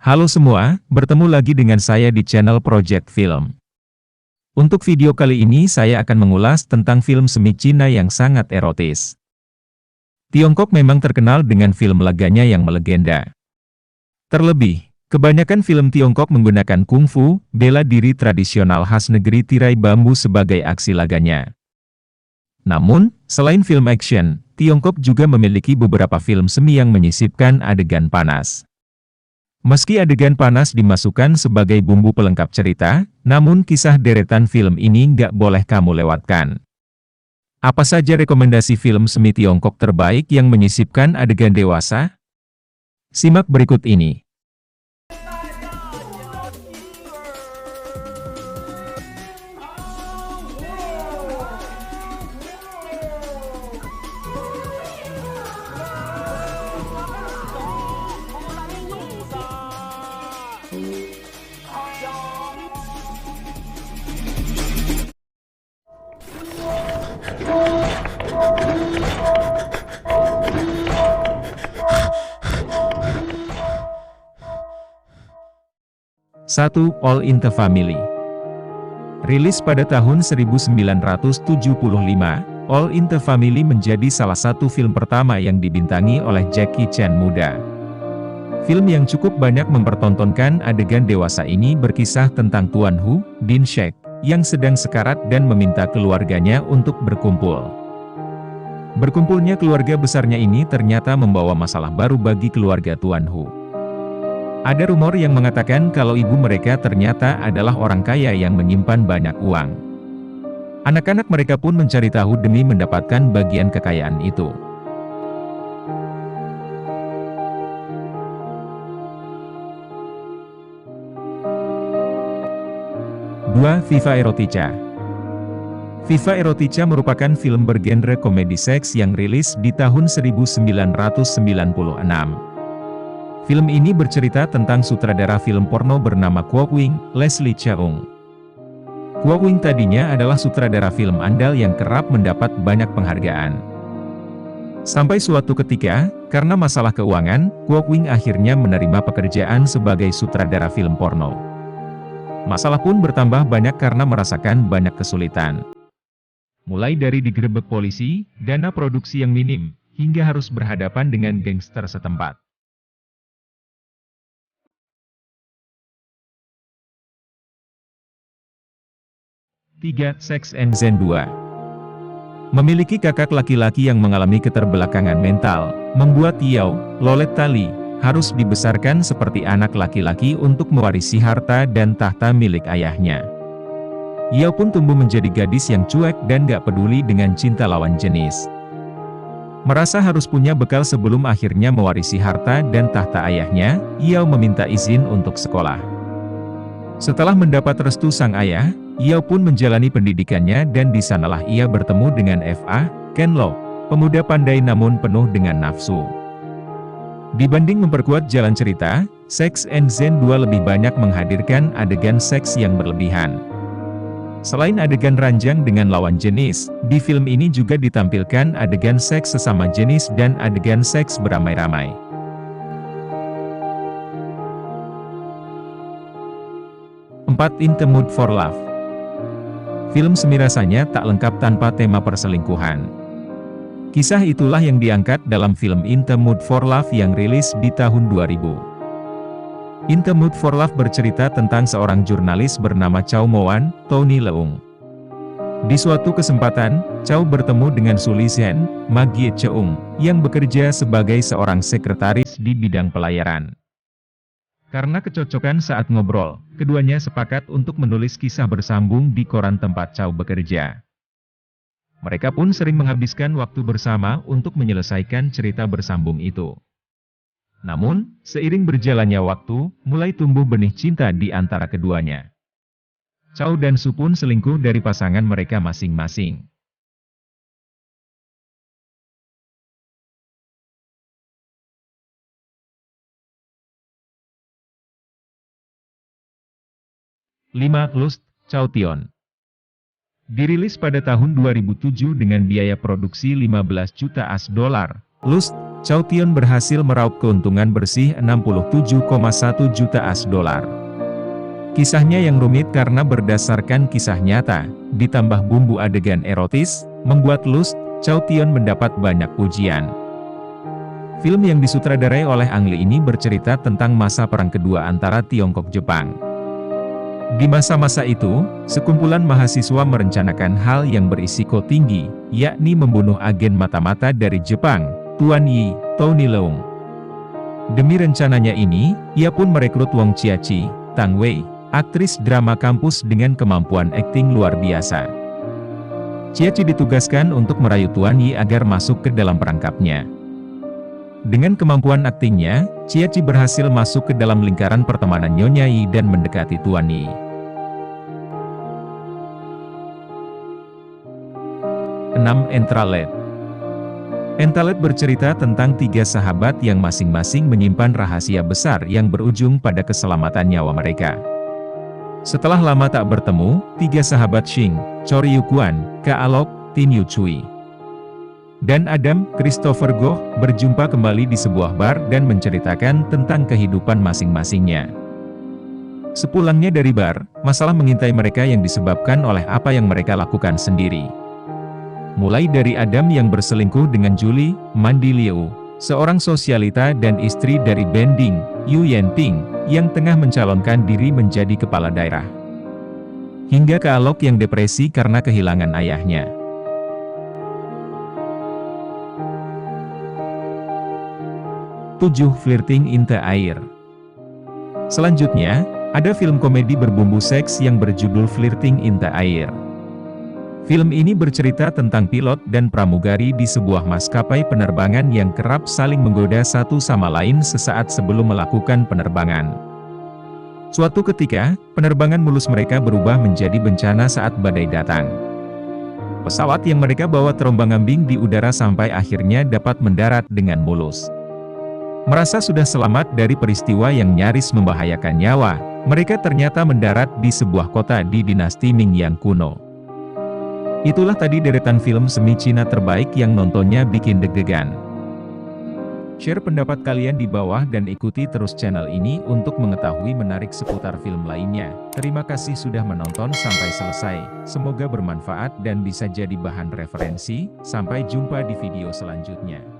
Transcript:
Halo semua, bertemu lagi dengan saya di channel Project Film. Untuk video kali ini saya akan mengulas tentang film semi Cina yang sangat erotis. Tiongkok memang terkenal dengan film laganya yang melegenda. Terlebih, kebanyakan film Tiongkok menggunakan kungfu, bela diri tradisional khas negeri tirai bambu sebagai aksi laganya. Namun, selain film action, Tiongkok juga memiliki beberapa film semi yang menyisipkan adegan panas. Meski adegan panas dimasukkan sebagai bumbu pelengkap cerita, namun kisah deretan film ini nggak boleh kamu lewatkan. Apa saja rekomendasi film semi Tiongkok terbaik yang menyisipkan adegan dewasa? Simak berikut ini. Satu, All in the Family. Rilis pada tahun 1975, All in the Family menjadi salah satu film pertama yang dibintangi oleh Jackie Chan muda. Film yang cukup banyak mempertontonkan adegan dewasa ini berkisah tentang Tuan Hu, Din Shek, yang sedang sekarat dan meminta keluarganya untuk berkumpul. Berkumpulnya keluarga besarnya ini ternyata membawa masalah baru bagi keluarga Tuan Hu. Ada rumor yang mengatakan kalau ibu mereka ternyata adalah orang kaya yang menyimpan banyak uang. Anak-anak mereka pun mencari tahu demi mendapatkan bagian kekayaan itu. Dua, Viva Erotica. Viva Erotica merupakan film bergenre komedi seks yang rilis di tahun 1996. Film ini bercerita tentang sutradara film porno bernama Kwok Wing, Leslie Cheung. Kwok Wing tadinya adalah sutradara film andal yang kerap mendapat banyak penghargaan. Sampai suatu ketika, karena masalah keuangan, Kwok Wing akhirnya menerima pekerjaan sebagai sutradara film porno. Masalah pun bertambah banyak karena merasakan banyak kesulitan. Mulai dari digerebek polisi, dana produksi yang minim, hingga harus berhadapan dengan gangster setempat. Tiga, Sex and Zen 2. Memiliki kakak laki-laki yang mengalami keterbelakangan mental, membuat Yao, Lolet Tali, harus dibesarkan seperti anak laki-laki untuk mewarisi harta dan tahta milik ayahnya. Yao pun tumbuh menjadi gadis yang cuek dan gak peduli dengan cinta lawan jenis. Merasa harus punya bekal sebelum akhirnya mewarisi harta dan tahta ayahnya, Yao meminta izin untuk sekolah. Setelah mendapat restu sang ayah, Yao pun menjalani pendidikannya dan di sanalah ia bertemu dengan Fa, Ken Lo, pemuda pandai namun penuh dengan nafsu. Dibanding memperkuat jalan cerita, Sex and Zen 2 lebih banyak menghadirkan adegan seks yang berlebihan. Selain adegan ranjang dengan lawan jenis, di film ini juga ditampilkan adegan seks sesama jenis dan adegan seks beramai-ramai. 4. In the Mood for Love. Film semi rasanya tak lengkap tanpa tema perselingkuhan. Kisah itulah yang diangkat dalam film In the Mood for Love yang rilis di tahun 2000. In the Mood for Love bercerita tentang seorang jurnalis bernama Chow Mo-wan, Tony Leung. Di suatu kesempatan, Chow bertemu dengan Su Li Zhen, Ma Gie-cheung, yang bekerja sebagai seorang sekretaris di bidang pelayaran. Karena kecocokan saat ngobrol, keduanya sepakat untuk menulis kisah bersambung di koran tempat Chow bekerja. Mereka pun sering menghabiskan waktu bersama untuk menyelesaikan cerita bersambung itu. Namun, seiring berjalannya waktu, mulai tumbuh benih cinta di antara keduanya. Chow dan Su pun selingkuh dari pasangan mereka masing-masing. Lima, Lust, Chow Tion. Dirilis pada tahun 2007 dengan biaya produksi 15 juta US$, Lust, Chow Tion berhasil meraup keuntungan bersih 67,1 juta AS dolar. Kisahnya yang rumit karena berdasarkan kisah nyata, ditambah bumbu adegan erotis, membuat Lust, Chow Tion mendapat banyak pujian. Film yang disutradarai oleh Ang Lee ini bercerita tentang masa Perang Kedua antara Tiongkok-Jepang. Di masa-masa itu, sekumpulan mahasiswa merencanakan hal yang berisiko tinggi, yakni membunuh agen mata-mata dari Jepang, Tuan Yi, Tony Leung. Demi rencananya ini, ia pun merekrut Wong Chia-chi, Tang Wei, aktris drama kampus dengan kemampuan akting luar biasa. Chia-chi ditugaskan untuk merayu Tuan Yi agar masuk ke dalam perangkapnya. Dengan kemampuan aktingnya, Chia-chi berhasil masuk ke dalam lingkaran pertemanan Nyonya Yi dan mendekati Tuan Yi. Entralet. Entralet bercerita tentang 3 sahabat yang masing-masing menyimpan rahasia besar yang berujung pada keselamatan nyawa mereka. Setelah lama tak bertemu, 3 sahabat Xing, Chor Yukuan, Ka Alok, Tin Yu Cui, dan Adam, Christopher Goh, berjumpa kembali di sebuah bar dan menceritakan tentang kehidupan masing-masingnya. Sepulangnya dari bar, masalah mengintai mereka yang disebabkan oleh apa yang mereka lakukan sendiri. Mulai dari Adam yang berselingkuh dengan Julie, Mandy Liu, seorang sosialita dan istri dari Bending, Yu Yanping, yang tengah mencalonkan diri menjadi kepala daerah. Hingga Ka Alok yang depresi karena kehilangan ayahnya. 7. Flirting in the Air. Selanjutnya, ada film komedi berbumbu seks yang berjudul Flirting in the Air. Film ini bercerita tentang pilot dan pramugari di sebuah maskapai penerbangan yang kerap saling menggoda satu sama lain sesaat sebelum melakukan penerbangan. Suatu ketika, penerbangan mulus mereka berubah menjadi bencana saat badai datang. Pesawat yang mereka bawa terombang-ambing di udara sampai akhirnya dapat mendarat dengan mulus. Merasa sudah selamat dari peristiwa yang nyaris membahayakan nyawa, mereka ternyata mendarat di sebuah kota di dinasti Ming yang kuno. Itulah tadi deretan film semi Cina terbaik yang nontonnya bikin deg-degan. Share pendapat kalian di bawah dan ikuti terus channel ini untuk mengetahui menarik seputar film lainnya. Terima kasih sudah menonton sampai selesai. Semoga bermanfaat dan bisa jadi bahan referensi. Sampai jumpa di video selanjutnya.